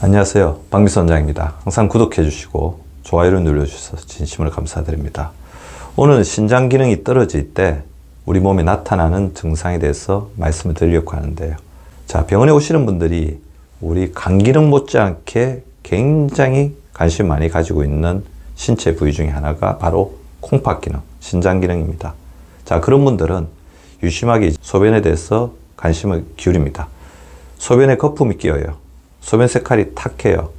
안녕하세요. 박미선 원장입니다. 항상 구독해 주시고 좋아요를 눌러주셔서 진심으로 감사드립니다. 오늘은 신장 기능이 떨어질 때 우리 몸에 나타나는 증상에 대해서 말씀을 드리려고 하는데요. 자, 병원에 오시는 분들이 우리 간 기능 못지않게 굉장히 관심 많이 가지고 있는 신체 부위 중에 하나가 바로 콩팥 기능, 신장 기능입니다. 자, 그런 분들은 유심하게 소변에 대해서 관심을 기울입니다. 소변에 거품이 끼어요. 소변 색깔이 탁해요.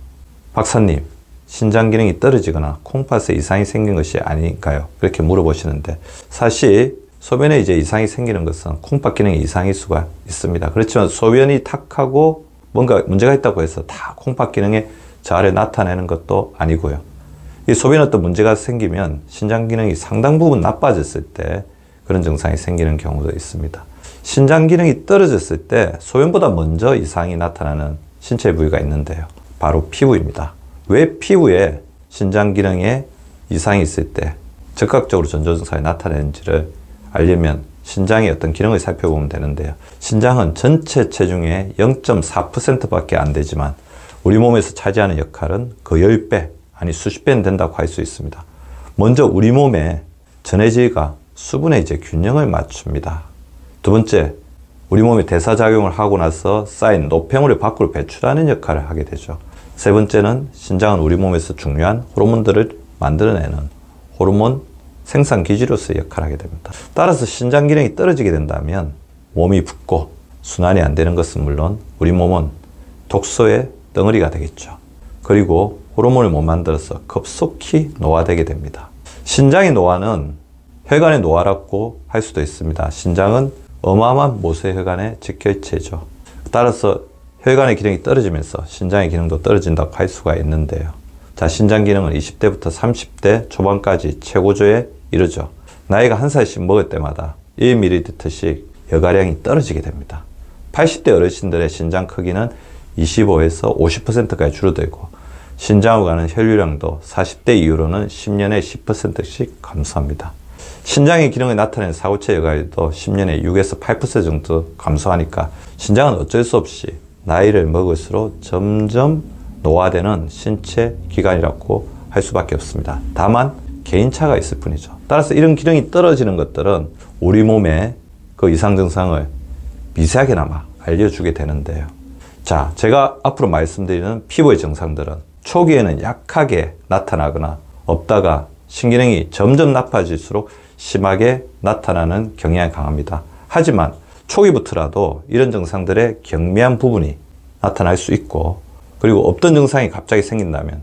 박사님, 신장 기능이 떨어지거나 콩팥에 이상이 생긴 것이 아닌가요? 그렇게 물어보시는데, 사실 소변에 이제 이상이 생기는 것은 콩팥 기능에 이상일 수가 있습니다. 그렇지만 소변이 탁하고 뭔가 문제가 있다고 해서 다 콩팥 기능에 저하를 나타내는 것도 아니고요. 이 소변에 어떤 문제가 생기면 신장 기능이 상당 부분 나빠졌을 때 그런 증상이 생기는 경우도 있습니다. 신장 기능이 떨어졌을 때 소변보다 먼저 이상이 나타나는 신체 부위가 있는데요. 바로 피부입니다. 왜 피부에 신장 기능에 이상이 있을 때 즉각적으로 전조 증상이 나타나는지를 알려면 신장의 어떤 기능을 살펴보면 되는데요. 신장은 전체 체중의 0.4%밖에 안 되지만 우리 몸에서 차지하는 역할은 그 10배, 아니 수십 배는 된다고 할 수 있습니다. 먼저 우리 몸의 전해질과 수분의 균형을 맞춥니다. 두 번째, 우리 몸이 대사작용을 하고 나서 쌓인 노폐물을 밖으로 배출하는 역할을 하게 되죠. 세 번째는 신장은 우리 몸에서 중요한 호르몬들을 만들어내는 호르몬 생산 기지로서의 역할을 하게 됩니다. 따라서 신장 기능이 떨어지게 된다면 몸이 붓고 순환이 안 되는 것은 물론 우리 몸은 독소의 덩어리가 되겠죠. 그리고 호르몬을 못 만들어서 급속히 노화되게 됩니다. 신장의 노화는 혈관의 노화라고 할 수도 있습니다. 신장은 어마어마한 모세혈관의 직결체죠. 따라서 혈관의 기능이 떨어지면서 신장의 기능도 떨어진다고 할 수가 있는데요. 자, 신장 기능은 20대부터 30대 초반까지 최고조에 이르죠. 나이가 한 살씩 먹을 때마다 1ml씩 여가량이 떨어지게 됩니다. 80대 어르신들의 신장 크기는 25에서 50%까지 줄어들고 신장으로 가는 혈류량도 40대 이후로는 10년에 10%씩 감소합니다. 신장의 기능을 나타내는 사고체 여가율도 10년에 6에서 8% 정도 감소하니까 신장은 어쩔 수 없이 나이를 먹을수록 점점 노화되는 신체 기관이라고 할 수밖에 없습니다. 다만 개인차가 있을 뿐이죠. 따라서 이런 기능이 떨어지는 것들은 우리 몸의 그 이상 증상을 미세하게나마 알려주게 되는데요. 자, 제가 앞으로 말씀드리는 피부의 증상들은 초기에는 약하게 나타나거나 없다가 신기능이 점점 나빠질수록 심하게 나타나는 경향이 강합니다. 하지만 초기부터라도 이런 증상들의 경미한 부분이 나타날 수 있고, 그리고 없던 증상이 갑자기 생긴다면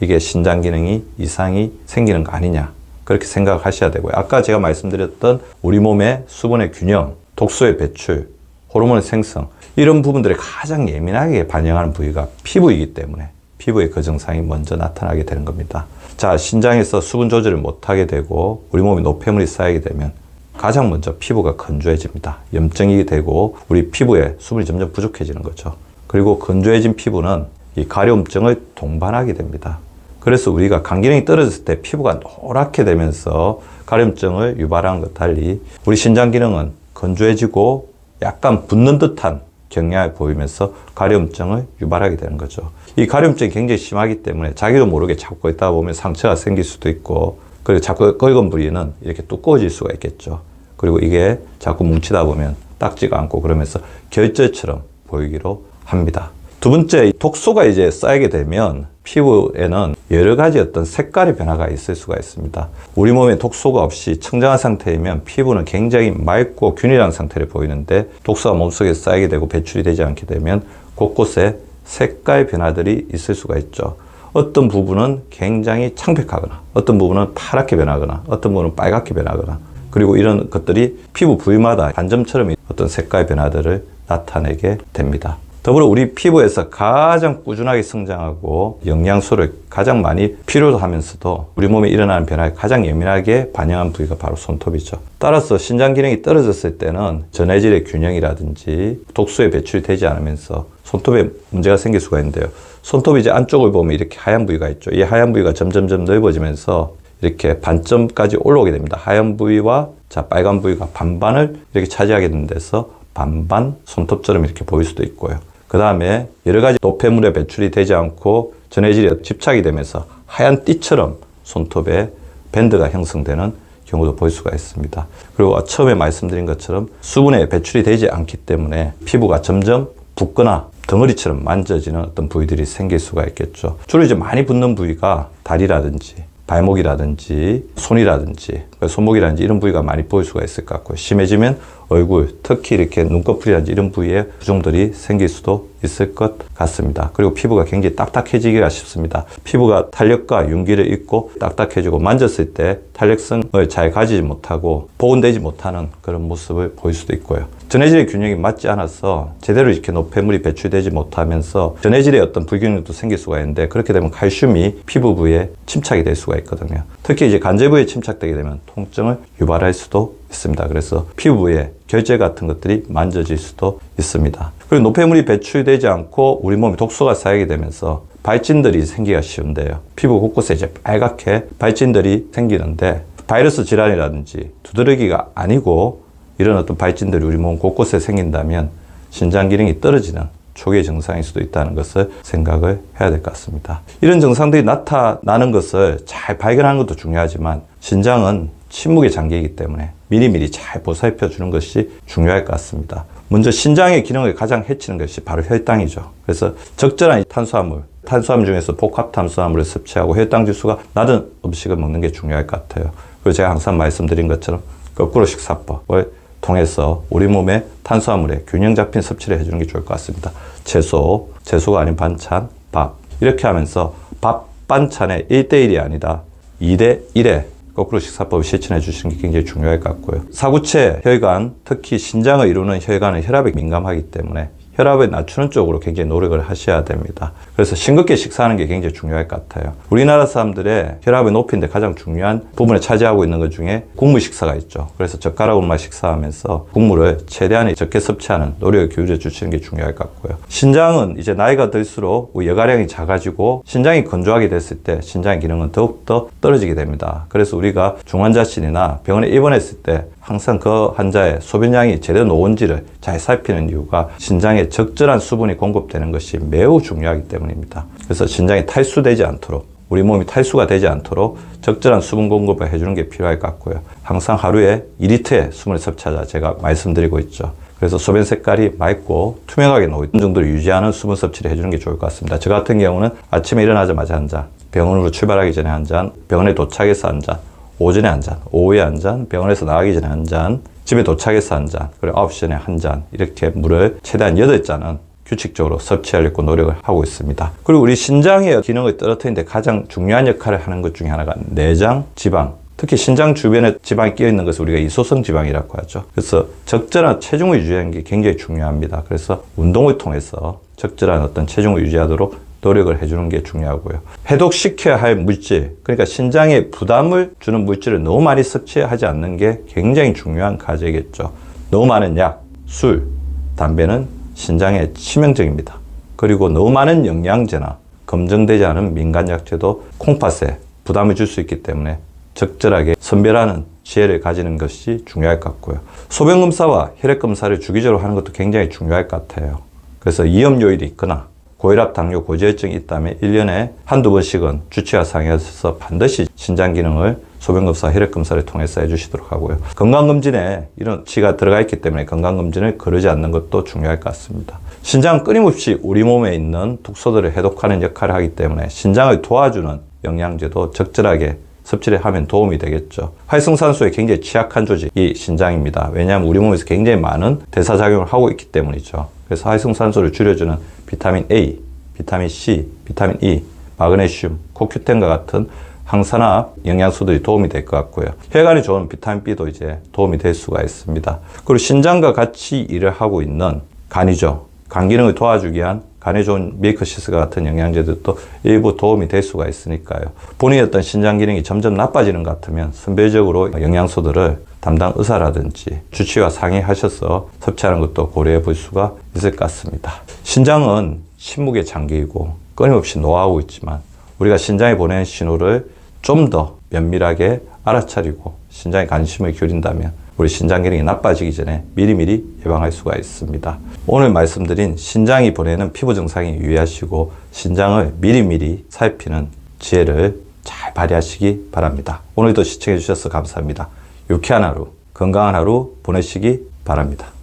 이게 신장 기능이 이상이 생기는 거 아니냐, 그렇게 생각하셔야 되고요. 아까 제가 말씀드렸던 우리 몸의 수분의 균형, 독소의 배출, 호르몬의 생성, 이런 부분들에 가장 예민하게 반영하는 부위가 피부이기 때문에 피부의 그 증상이 먼저 나타나게 되는 겁니다. 자, 신장에서 수분 조절을 못하게 되고 우리 몸에 노폐물이 쌓이게 되면 가장 먼저 피부가 건조해집니다. 염증이 되고 우리 피부에 수분이 점점 부족해지는 거죠. 그리고 건조해진 피부는 이 가려움증을 동반하게 됩니다. 그래서 우리가 간 기능이 떨어졌을 때 피부가 노랗게 되면서 가려움증을 유발하는 것 달리 우리 신장 기능은 건조해지고 약간 붓는 듯한 경향을 보이면서 가려움증을 유발하게 되는 거죠. 이 가려움증이 굉장히 심하기 때문에 자기도 모르게 잡고 있다 보면 상처가 생길 수도 있고, 그리고 자꾸 긁은 부위는 이렇게 두꺼워질 수가 있겠죠. 그리고 이게 자꾸 뭉치다 보면 닦지가 않고 그러면서 결절처럼 보이기로 합니다. 두 번째, 독소가 이제 쌓이게 되면 피부에는 여러 가지 어떤 색깔의 변화가 있을 수가 있습니다. 우리 몸에 독소가 없이 청정한 상태이면 피부는 굉장히 맑고 균일한 상태를 보이는데, 독소가 몸속에 쌓이게 되고 배출이 되지 않게 되면 곳곳에 색깔 변화들이 있을 수가 있죠. 어떤 부분은 굉장히 창백하거나, 어떤 부분은 파랗게 변하거나, 어떤 부분은 빨갛게 변하거나, 그리고 이런 것들이 피부 부위마다 반점처럼 어떤 색깔 변화들을 나타내게 됩니다. 더불어 우리 피부에서 가장 꾸준하게 성장하고 영양소를 가장 많이 필요로 하면서도 우리 몸에 일어나는 변화에 가장 예민하게 반영한 부위가 바로 손톱이죠. 따라서 신장 기능이 떨어졌을 때는 전해질의 균형이라든지 독소의 배출이 되지 않으면서 손톱에 문제가 생길 수가 있는데요. 손톱 이제 안쪽을 보면 이렇게 하얀 부위가 있죠. 이 하얀 부위가 점점점 넓어지면서 이렇게 반점까지 올라오게 됩니다. 하얀 부위와 빨간 부위가 반반을 이렇게 차지하게 된 데서 반반 손톱처럼 이렇게 보일 수도 있고요. 그 다음에 여러 가지 노폐물에 배출이 되지 않고 전해질에 집착이 되면서 하얀 띠처럼 손톱에 밴드가 형성되는 경우도 볼 수가 있습니다. 그리고 처음에 말씀드린 것처럼 수분에 배출이 되지 않기 때문에 피부가 점점 붓거나 덩어리처럼 만져지는 어떤 부위들이 생길 수가 있겠죠. 주로 이제 많이 붓는 부위가 다리라든지 발목이라든지 손이라든지 손목이라든지 이런 부위가 많이 보일 수가 있을 것 같고요. 심해지면 얼굴, 특히 이렇게 눈꺼풀이라든지 이런 부위에 부종들이 생길 수도 있을 것 같습니다. 그리고 피부가 굉장히 딱딱해지기가 쉽습니다. 피부가 탄력과 윤기를 잃고 딱딱해지고 만졌을 때 탄력성을 잘 가지지 못하고 보온되지 못하는 그런 모습을 보일 수도 있고요. 전해질의 균형이 맞지 않아서 제대로 이렇게 노폐물이 배출되지 못하면서 전해질의 어떤 불균형도 생길 수가 있는데, 그렇게 되면 칼슘이 피부 부위에 침착이 될 수가 있거든요. 특히 이제 관절 부위에 침착되게 되면 통증을 유발할 수도 있습니다. 그래서 피부 부위에 결제 같은 것들이 만져질 수도 있습니다. 그리고 노폐물이 배출되지 않고 우리 몸에 독소가 쌓이게 되면서 발진들이 생기기가 쉬운데요. 피부 곳곳에 이제 빨갛게 발진들이 생기는데, 바이러스 질환이라든지 두드러기가 아니고 이런 어떤 발진들이 우리 몸 곳곳에 생긴다면 신장 기능이 떨어지는 초기의 증상일 수도 있다는 것을 생각을 해야 될 것 같습니다. 이런 증상들이 나타나는 것을 잘 발견하는 것도 중요하지만, 신장은 침묵의 장기이기 때문에 미리미리 잘 보살펴 주는 것이 중요할 것 같습니다. 먼저 신장의 기능을 가장 해치는 것이 바로 혈당이죠. 그래서 적절한 탄수화물 중에서 복합탄수화물을 섭취하고 혈당 지수가 낮은 음식을 먹는 게 중요할 것 같아요. 그리고 제가 항상 말씀드린 것처럼 거꾸로 식사법을 통해서 우리 몸에 탄수화물에 균형 잡힌 섭취를 해주는 게 좋을 것 같습니다. 채소가 아닌 반찬, 밥. 이렇게 하면서 밥, 반찬의 1대1이 아니라 2대1의 거꾸로 식사법을 실천해 주시는 게 굉장히 중요할 것 같고요. 사구체 혈관, 특히 신장을 이루는 혈관은 혈압에 민감하기 때문에 혈압을 낮추는 쪽으로 굉장히 노력을 하셔야 됩니다. 그래서 싱겁게 식사하는 게 굉장히 중요할 것 같아요. 우리나라 사람들의 혈압을 높이는데 가장 중요한 부분을 차지하고 있는 것 중에 국물 식사가 있죠. 그래서 젓가락으로만 식사하면서 국물을 최대한 적게 섭취하는 노력을 기울여 주시는 게 중요할 것 같고요. 신장은 이제 나이가 들수록 여가량이 작아지고 신장이 건조하게 됐을 때 신장의 기능은 더욱더 떨어지게 됩니다. 그래서 우리가 중환자실이나 병원에 입원했을 때 항상 그 환자의 소변량이 제대로 나온지를 잘 살피는 이유가 신장에 적절한 수분이 공급되는 것이 매우 중요하기 때문입니다. 그래서 신장이 탈수되지 않도록, 우리 몸이 탈수가 되지 않도록 적절한 수분 공급을 해주는 게 필요할 것 같고요. 항상 하루에 2리터의 수분을 섭취하자 제가 말씀드리고 있죠. 그래서 소변 색깔이 맑고 투명하게 나오는 정도를 유지하는 수분 섭취를 해주는 게 좋을 것 같습니다. 저 같은 경우는 아침에 일어나자마자 한 잔, 병원으로 출발하기 전에 한 잔, 병원에 도착해서 한 잔, 오전에 한 잔, 오후에 한 잔, 병원에서 나가기 전에 한 잔, 집에 도착해서 한 잔, 그리고 9시 전에 한 잔, 이렇게 물을 최대한 8잔은 규칙적으로 섭취하려고 노력을 하고 있습니다. 그리고 우리 신장의 기능을 떨어뜨리는데 가장 중요한 역할을 하는 것 중에 하나가 내장 지방, 특히 신장 주변에 지방이 끼어 있는 것을 우리가 이소성 지방이라고 하죠. 그래서 적절한 체중을 유지하는 게 굉장히 중요합니다. 그래서 운동을 통해서 적절한 어떤 체중을 유지하도록 노력을 해주는 게 중요하고요. 해독시켜야 할 물질, 그러니까 신장에 부담을 주는 물질을 너무 많이 섭취하지 않는 게 굉장히 중요한 과제겠죠. 너무 많은 약, 술, 담배는 신장에 치명적입니다. 그리고 너무 많은 영양제나 검증되지 않은 민간약제도 콩팥에 부담을 줄 수 있기 때문에 적절하게 선별하는 지혜를 가지는 것이 중요할 것 같고요. 소변검사와 혈액검사를 주기적으로 하는 것도 굉장히 중요할 것 같아요. 그래서 위험 요일이 있거나 고혈압, 당뇨, 고지혈증이 있다면 1년에 한두 번씩은 주치와 상의하셔서 반드시 신장 기능을 소변검사, 혈액검사를 통해서 해주시도록 하고요. 건강검진에 이런 치가 들어가 있기 때문에 건강검진을 거르지 않는 것도 중요할 것 같습니다. 신장은 끊임없이 우리 몸에 있는 독소들을 해독하는 역할을 하기 때문에 신장을 도와주는 영양제도 적절하게 섭취를 하면 도움이 되겠죠. 활성산소에 굉장히 취약한 조직이 신장입니다. 왜냐하면 우리 몸에서 굉장히 많은 대사작용을 하고 있기 때문이죠. 그래서 활성산소를 줄여주는 비타민 A, 비타민 C, 비타민 E, 마그네슘, 코큐텐과 같은 항산화 영양소들이 도움이 될 것 같고요. 혈관이 좋은 비타민 B도 이제 도움이 될 수가 있습니다. 그리고 신장과 같이 일을 하고 있는 간이죠. 간 기능을 도와주기 위한 간에 좋은 밀크시스과 같은 영양제들도 일부 도움이 될 수가 있으니까요. 본인의 어떤 신장 기능이 점점 나빠지는 것 같으면 선별적으로 영양소들을 담당 의사라든지 주치와 상의하셔서 섭취하는 것도 고려해 볼 수가 있을 것 같습니다. 신장은 침묵의 장기이고 끊임없이 노하고 있지만 우리가 신장에 보내는 신호를 좀 더 면밀하게 알아차리고 신장에 관심을 기울인다면 우리 신장 기능이 나빠지기 전에 미리미리 예방할 수가 있습니다. 오늘 말씀드린 신장이 보내는 피부 증상에 유의하시고 신장을 미리미리 살피는 지혜를 잘 발휘하시기 바랍니다. 오늘도 시청해 주셔서 감사합니다. 유쾌한 하루, 건강한 하루 보내시기 바랍니다.